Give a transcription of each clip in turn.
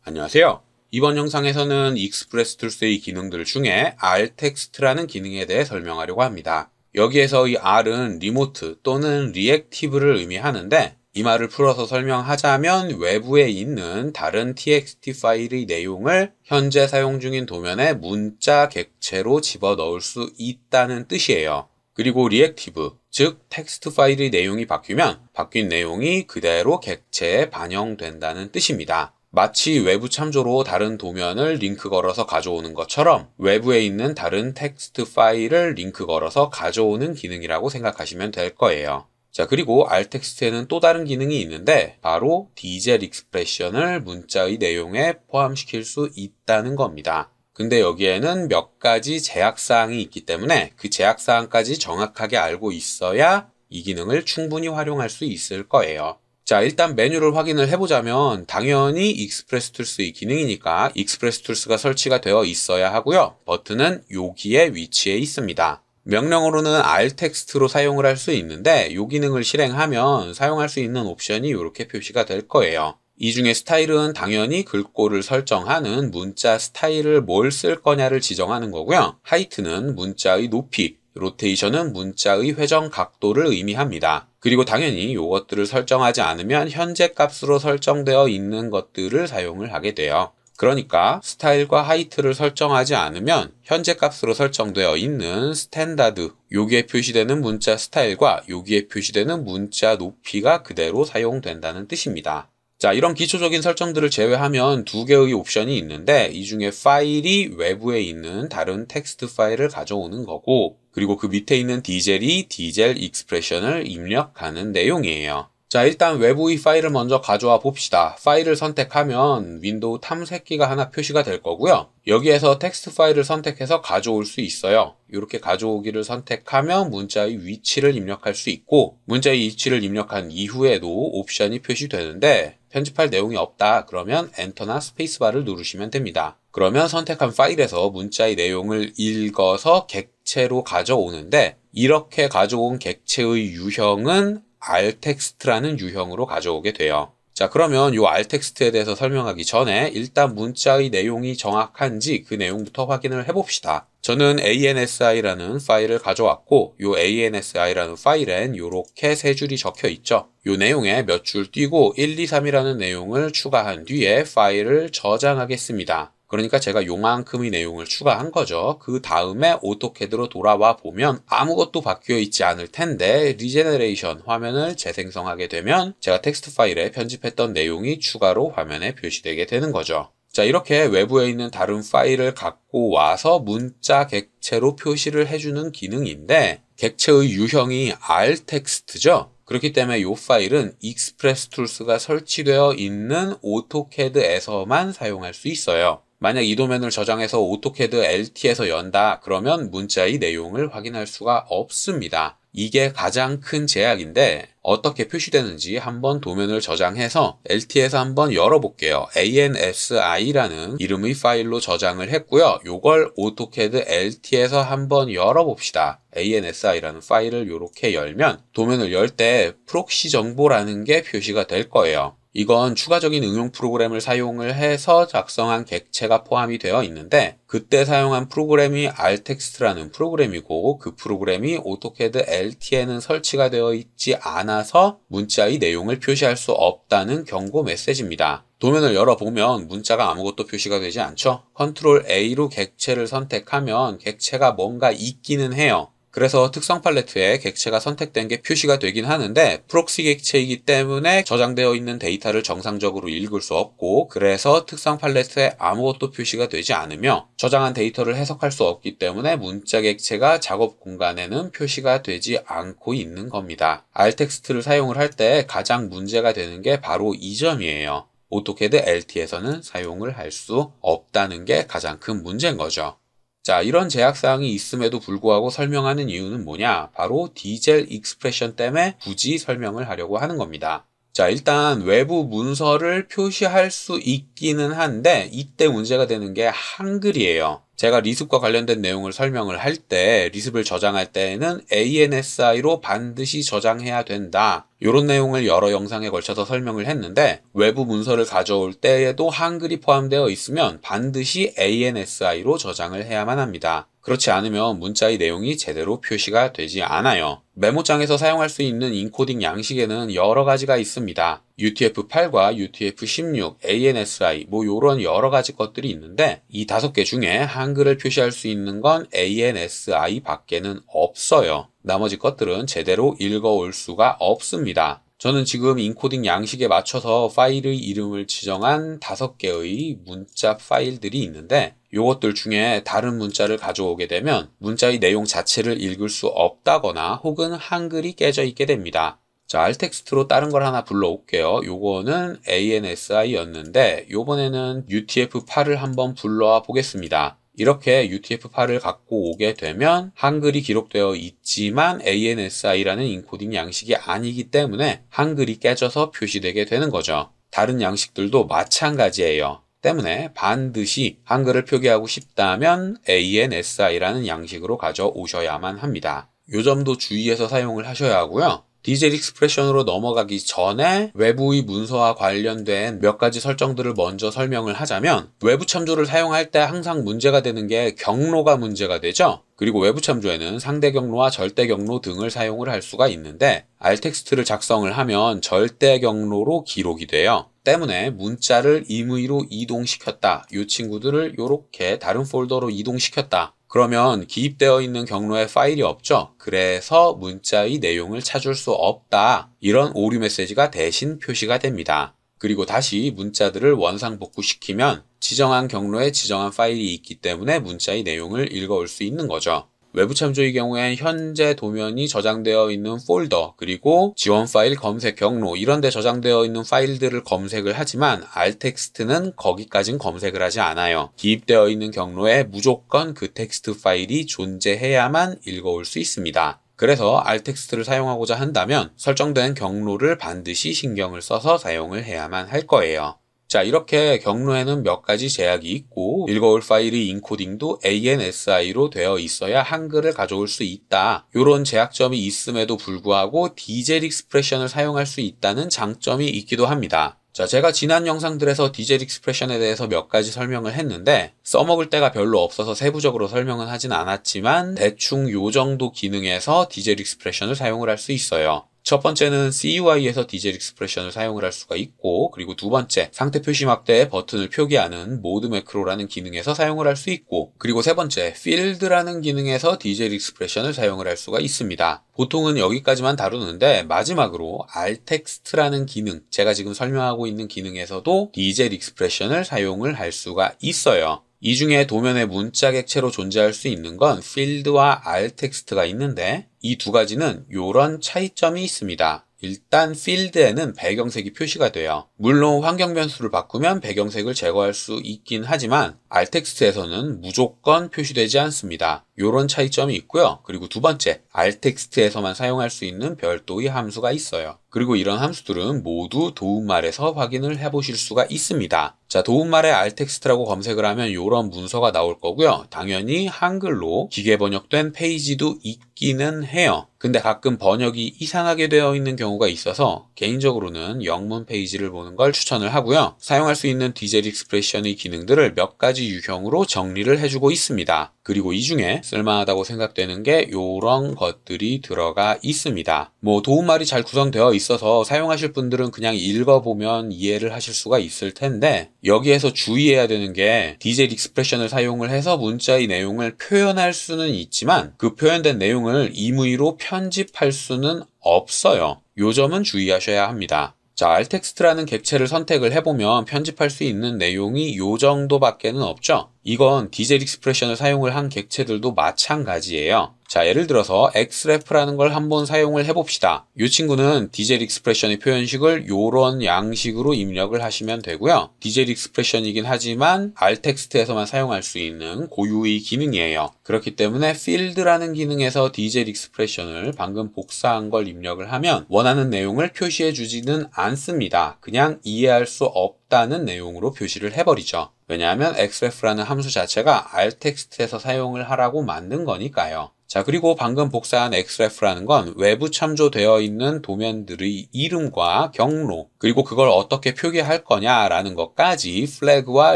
안녕하세요. 이번 영상에서는 익스프레스 툴스의 기능들 중에 R텍스트라는 기능에 대해 설명하려고 합니다. 여기에서 이 R은 리모트 또는 리액티브를 의미하는데, 이 말을 풀어서 설명하자면 외부에 있는 다른 txt 파일의 내용을 현재 사용 중인 도면에 문자 객체로 집어넣을 수 있다는 뜻이에요. 그리고 리액티브, 즉 텍스트 파일의 내용이 바뀌면 바뀐 내용이 그대로 객체에 반영된다는 뜻입니다. 마치 외부 참조로 다른 도면을 링크 걸어서 가져오는 것처럼 외부에 있는 다른 텍스트 파일을 링크 걸어서 가져오는 기능이라고 생각하시면 될 거예요. 자, 그리고 R텍스트에는 또 다른 기능이 있는데 바로 디젤 익스프레션을 문자의 내용에 포함시킬 수 있다는 겁니다. 근데 여기에는 몇 가지 제약사항이 있기 때문에 그 제약사항까지 정확하게 알고 있어야 이 기능을 충분히 활용할 수 있을 거예요. 자, 일단 메뉴를 확인을 해보자면 당연히 익스프레스 툴스의 기능이니까 익스프레스 툴스가 설치가 되어 있어야 하고요. 버튼은 여기에 위치해 있습니다. 명령어로는 R텍스트로 사용을 할 수 있는데 이 기능을 실행하면 사용할 수 있는 옵션이 이렇게 표시가 될 거예요. 이 중에 스타일은 당연히 글꼴을 설정하는 문자 스타일을 뭘 쓸 거냐를 지정하는 거고요. 하이트는 문자의 높이, 로테이션은 문자의 회전 각도를 의미합니다. 그리고 당연히 이것들을 설정하지 않으면 현재 값으로 설정되어 있는 것들을 사용을 하게 돼요. 그러니까 스타일과 하이트를 설정하지 않으면 현재 값으로 설정되어 있는 스탠다드, 여기에 표시되는 문자 스타일과 여기에 표시되는 문자 높이가 그대로 사용된다는 뜻입니다. 자, 이런 기초적인 설정들을 제외하면 두 개의 옵션이 있는데 이 중에 파일이 외부에 있는 다른 텍스트 파일을 가져오는 거고, 그리고 그 밑에 있는 디젤이 디젤 익스프레션을 입력하는 내용이에요. 자, 일단 외부의 파일을 먼저 가져와 봅시다. 파일을 선택하면 윈도우 탐색기가 하나 표시가 될 거고요. 여기에서 텍스트 파일을 선택해서 가져올 수 있어요. 이렇게 가져오기를 선택하면 문자의 위치를 입력할 수 있고, 문자의 위치를 입력한 이후에도 옵션이 표시되는데 편집할 내용이 없다 그러면 엔터나 스페이스바를 누르시면 됩니다. 그러면 선택한 파일에서 문자의 내용을 읽어서 객체로 가져오는데, 이렇게 가져온 객체의 유형은 R텍스트라는 유형으로 가져오게 돼요. 자, 그러면 이 R텍스트에 대해서 설명하기 전에 일단 문자의 내용이 정확한지 그 내용부터 확인을 해봅시다. 저는 ANSI라는 파일을 가져왔고 이 ANSI라는 파일엔 이렇게 세 줄이 적혀 있죠. 이 내용에 몇 줄 띄고 1, 2, 3이라는 내용을 추가한 뒤에 파일을 저장하겠습니다. 그러니까 제가 요만큼의 내용을 추가한 거죠. 그 다음에 오토캐드로 돌아와 보면 아무것도 바뀌어 있지 않을 텐데 리제너레이션 화면을 재생성하게 되면 제가 텍스트 파일에 편집했던 내용이 추가로 화면에 표시되게 되는 거죠. 자, 이렇게 외부에 있는 다른 파일을 갖고 와서 문자 객체로 표시를 해주는 기능인데 객체의 유형이 R텍스트죠. 그렇기 때문에 이 파일은 익스프레스 툴스가 설치되어 있는 오토캐드에서만 사용할 수 있어요. 만약 이 도면을 저장해서 오토캐드 LT에서 연다 그러면 문자의 내용을 확인할 수가 없습니다. 이게 가장 큰 제약인데 어떻게 표시되는지 한번 도면을 저장해서 LT에서 한번 열어볼게요. ANSI라는 이름의 파일로 저장을 했고요. 요걸 오토캐드 LT에서 한번 열어봅시다. ANSI라는 파일을 이렇게 열면 도면을 열 때 프록시 정보라는 게 표시가 될 거예요. 이건 추가적인 응용 프로그램을 사용을 해서 작성한 객체가 포함이 되어 있는데 그때 사용한 프로그램이 R텍스트라는 프로그램이고 그 프로그램이 오토캐드 LT에는 설치가 되어 있지 않아서 문자의 내용을 표시할 수 없다는 경고 메시지입니다. 도면을 열어보면 문자가 아무것도 표시가 되지 않죠? 컨트롤 A로 객체를 선택하면 객체가 뭔가 있기는 해요. 그래서 특성 팔레트에 객체가 선택된 게 표시가 되긴 하는데 프록시 객체이기 때문에 저장되어 있는 데이터를 정상적으로 읽을 수 없고, 그래서 특성 팔레트에 아무것도 표시가 되지 않으며 저장한 데이터를 해석할 수 없기 때문에 문자 객체가 작업 공간에는 표시가 되지 않고 있는 겁니다. R텍스트를 사용을 할 때 가장 문제가 되는 게 바로 이 점이에요. 오토캐드 LT에서는 사용을 할 수 없다는 게 가장 큰 문제인 거죠. 자, 이런 제약사항이 있음에도 불구하고 설명하는 이유는 뭐냐? 바로 디젤 익스프레션 때문에 굳이 설명을 하려고 하는 겁니다. 자, 일단 외부 문서를 표시할 수 있기는 한데 이때 문제가 되는 게 한글이에요. 제가 리습과 관련된 내용을 설명을 할 때 리습을 저장할 때에는 ANSI로 반드시 저장해야 된다. 이런 내용을 여러 영상에 걸쳐서 설명을 했는데 외부 문서를 가져올 때에도 한글이 포함되어 있으면 반드시 ANSI로 저장을 해야만 합니다. 그렇지 않으면 문자의 내용이 제대로 표시가 되지 않아요. 메모장에서 사용할 수 있는 인코딩 양식에는 여러 가지가 있습니다. UTF-8과 UTF-16, ANSI 이런 여러 가지 것들이 있는데 이 5개 중에 한글을 표시할 수 있는 건 ANSI 밖에는 없어요. 나머지 것들은 제대로 읽어올 수가 없습니다. 저는 지금 인코딩 양식에 맞춰서 파일의 이름을 지정한 5개의 문자 파일들이 있는데 요것들 중에 다른 문자를 가져오게 되면 문자의 내용 자체를 읽을 수 없다거나 혹은 한글이 깨져 있게 됩니다. 자, 알텍스트로 다른 걸 하나 불러올게요. 요거는 ANSI였는데 요번에는 UTF-8을 한번 불러와 보겠습니다. 이렇게 UTF-8을 갖고 오게 되면 한글이 기록되어 있지만 ANSI라는 인코딩 양식이 아니기 때문에 한글이 깨져서 표시되게 되는 거죠. 다른 양식들도 마찬가지예요. 때문에 반드시 한글을 표기하고 싶다면 ANSI라는 양식으로 가져오셔야만 합니다. 요 점도 주의해서 사용을 하셔야 하고요. 디젤 익스프레션으로 넘어가기 전에 외부의 문서와 관련된 몇 가지 설정들을 먼저 설명을 하자면 외부 참조를 사용할 때 항상 문제가 되는 게 경로가 문제가 되죠. 그리고 외부 참조에는 상대 경로와 절대 경로 등을 사용을 할 수가 있는데 알텍스트를 작성을 하면 절대 경로로 기록이 돼요. 때문에 문자를 임의로 이동시켰다. 이 친구들을 이렇게 다른 폴더로 이동시켰다. 그러면 기입되어 있는 경로에 파일이 없죠. 그래서 문자의 내용을 찾을 수 없다. 이런 오류 메시지가 대신 표시가 됩니다. 그리고 다시 문자들을 원상복구시키면 지정한 경로에 지정한 파일이 있기 때문에 문자의 내용을 읽어올 수 있는 거죠. 외부 참조의 경우엔 현재 도면이 저장되어 있는 폴더 그리고 지원 파일 검색 경로 이런 데 저장되어 있는 파일들을 검색을 하지만 알텍스트는 거기까진 검색을 하지 않아요. 기입되어 있는 경로에 무조건 그 텍스트 파일이 존재해야만 읽어올 수 있습니다. 그래서 알텍스트를 사용하고자 한다면 설정된 경로를 반드시 신경을 써서 사용을 해야만 할 거예요. 자, 이렇게 경로에는 몇 가지 제약이 있고 읽어올 파일의 인코딩도 ANSI로 되어 있어야 한글을 가져올 수 있다. 이런 제약점이 있음에도 불구하고 디젤 익스프레션을 사용할 수 있다는 장점이 있기도 합니다. 자, 제가 지난 영상들에서 디젤 익스프레션에 대해서 몇 가지 설명을 했는데 써먹을 때가 별로 없어서 세부적으로 설명은 하진 않았지만 대충 요 정도 기능에서 디젤 익스프레션을 사용을 할 수 있어요. 첫 번째는 CUI에서 디젤 익스프레션을 사용을 할 수가 있고 그리고 두 번째 상태 표시 막대에 버튼을 표기하는 모드 매크로라는 기능에서 사용을 할 수 있고 그리고 세 번째 필드라는 기능에서 디젤 익스프레션을 사용을 할 수가 있습니다. 보통은 여기까지만 다루는데 마지막으로 알텍스트라는 기능 제가 지금 설명하고 있는 기능에서도 디젤 익스프레션을 사용을 할 수가 있어요. 이 중에 도면의 문자 객체로 존재할 수 있는 건 필드와 알텍스트가 있는데 이 두 가지는 이런 차이점이 있습니다. 일단 필드에는 배경색이 표시가 돼요. 물론 환경 변수를 바꾸면 배경색을 제거할 수 있긴 하지만 알텍스트에서는 무조건 표시되지 않습니다. 이런 차이점이 있고요. 그리고 두 번째, 알텍스트에서만 사용할 수 있는 별도의 함수가 있어요. 그리고 이런 함수들은 모두 도움말에서 확인을 해보실 수가 있습니다. 자, 도움말에 알텍스트라고 검색을 하면 이런 문서가 나올 거고요. 당연히 한글로 기계 번역된 페이지도 있기는 해요. 근데 가끔 번역이 이상하게 되어 있는 경우가 있어서 개인적으로는 영문 페이지를 보는 걸 추천을 하고요. 사용할 수 있는 디젤 익스프레션의 기능들을 몇 가지 유형으로 정리를 해주고 있습니다. 그리고 이 중에 쓸만하다고 생각되는 게 이런 것들이 들어가 있습니다. 도움말이 잘 구성되어 있어서 사용하실 분들은 그냥 읽어보면 이해를 하실 수가 있을 텐데 여기에서 주의해야 되는 게 디젤 익스프레션을 사용을 해서 문자의 내용을 표현할 수는 있지만 그 표현된 내용을 임의로 편집할 수는 없어요. 요 점은 주의하셔야 합니다. 자, 알텍스트라는 객체를 선택을 해보면 편집할 수 있는 내용이 요 정도밖에는 없죠. 이건 디젤 익스프레션을 사용을 한 객체들도 마찬가지예요. 자, 예를 들어서 xref라는 걸 한번 사용을 해봅시다. 이 친구는 디젤 익스프레션의 표현식을 이런 양식으로 입력을 하시면 되고요. 디젤 익스프레션이긴 하지만 R텍스트에서만 사용할 수 있는 고유의 기능이에요. 그렇기 때문에 field라는 기능에서 디젤 익스프레션을 방금 복사한 걸 입력을 하면 원하는 내용을 표시해 주지는 않습니다. 그냥 이해할 수 없다는 내용으로 표시를 해버리죠. 왜냐하면 xref라는 함수 자체가 R텍스트에서 사용을 하라고 만든 거니까요. 자, 그리고 방금 복사한 xref라는 건 외부 참조되어 있는 도면들의 이름과 경로, 그리고 그걸 어떻게 표기할 거냐라는 것까지 플래그와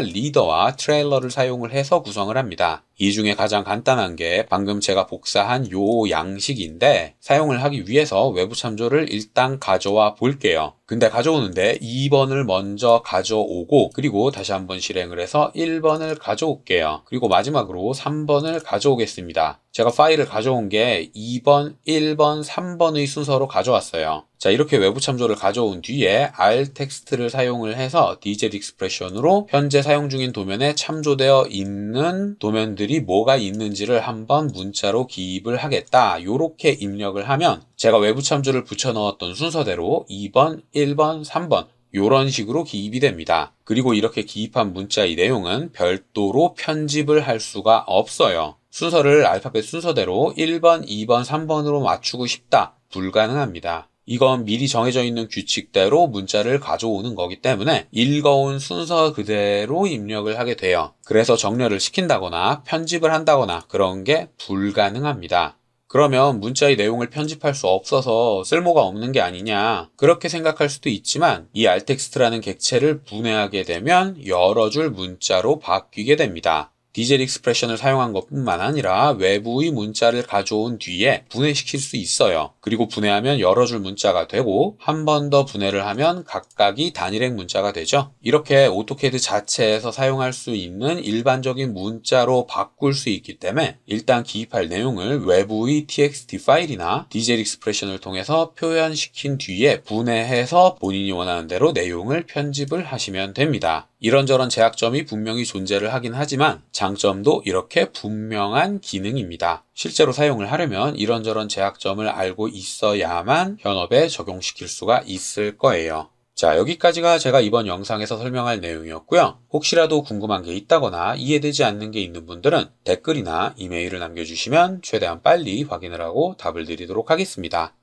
리더와 트레일러를 사용을 해서 구성을 합니다. 이 중에 가장 간단한 게 방금 제가 복사한 요 양식인데, 사용을 하기 위해서 외부 참조를 일단 가져와 볼게요. 근데 가져오는데 2번을 먼저 가져오고, 그리고 다시 한번 실행을 해서 1번을 가져올게요. 그리고 마지막으로 3번을 가져오겠습니다. 제가 파일을 가져온 게 2번, 1번, 3번의 순서로 가져왔어요. 자, 이렇게 외부 참조를 가져온 뒤에 R텍스트를 사용을 해서 디젤 익스프레션으로 현재 사용 중인 도면에 참조되어 있는 도면들이 뭐가 있는지를 한번 문자로 기입을 하겠다. 요렇게 입력을 하면 제가 외부 참조를 붙여 넣었던 순서대로 2번, 1번, 3번 요런 식으로 기입이 됩니다. 그리고 이렇게 기입한 문자의 내용은 별도로 편집을 할 수가 없어요. 순서를 알파벳 순서대로 1번, 2번, 3번으로 맞추고 싶다. 불가능합니다. 이건 미리 정해져 있는 규칙대로 문자를 가져오는 거기 때문에 읽어온 순서 그대로 입력을 하게 돼요. 그래서 정렬을 시킨다거나 편집을 한다거나 그런 게 불가능합니다. 그러면 문자의 내용을 편집할 수 없어서 쓸모가 없는 게 아니냐, 그렇게 생각할 수도 있지만 이 R텍스트라는 객체를 분해하게 되면 여러 줄 문자로 바뀌게 됩니다. 디젤 익스프레션을 사용한 것뿐만 아니라 외부의 문자를 가져온 뒤에 분해시킬 수 있어요. 그리고 분해하면 여러 줄 문자가 되고 한 번 더 분해를 하면 각각이 단일행 문자가 되죠. 이렇게 오토캐드 자체에서 사용할 수 있는 일반적인 문자로 바꿀 수 있기 때문에 일단 기입할 내용을 외부의 txt 파일이나 디젤 익스프레션을 통해서 표현시킨 뒤에 분해해서 본인이 원하는 대로 내용을 편집을 하시면 됩니다. 이런저런 제약점이 분명히 존재를 하긴 하지만 장점도 이렇게 분명한 기능입니다. 실제로 사용을 하려면 이런저런 제약점을 알고 있어야만 현업에 적용시킬 수가 있을 거예요. 자, 여기까지가 제가 이번 영상에서 설명할 내용이었고요. 혹시라도 궁금한 게 있다거나 이해되지 않는 게 있는 분들은 댓글이나 이메일을 남겨주시면 최대한 빨리 확인을 하고 답을 드리도록 하겠습니다.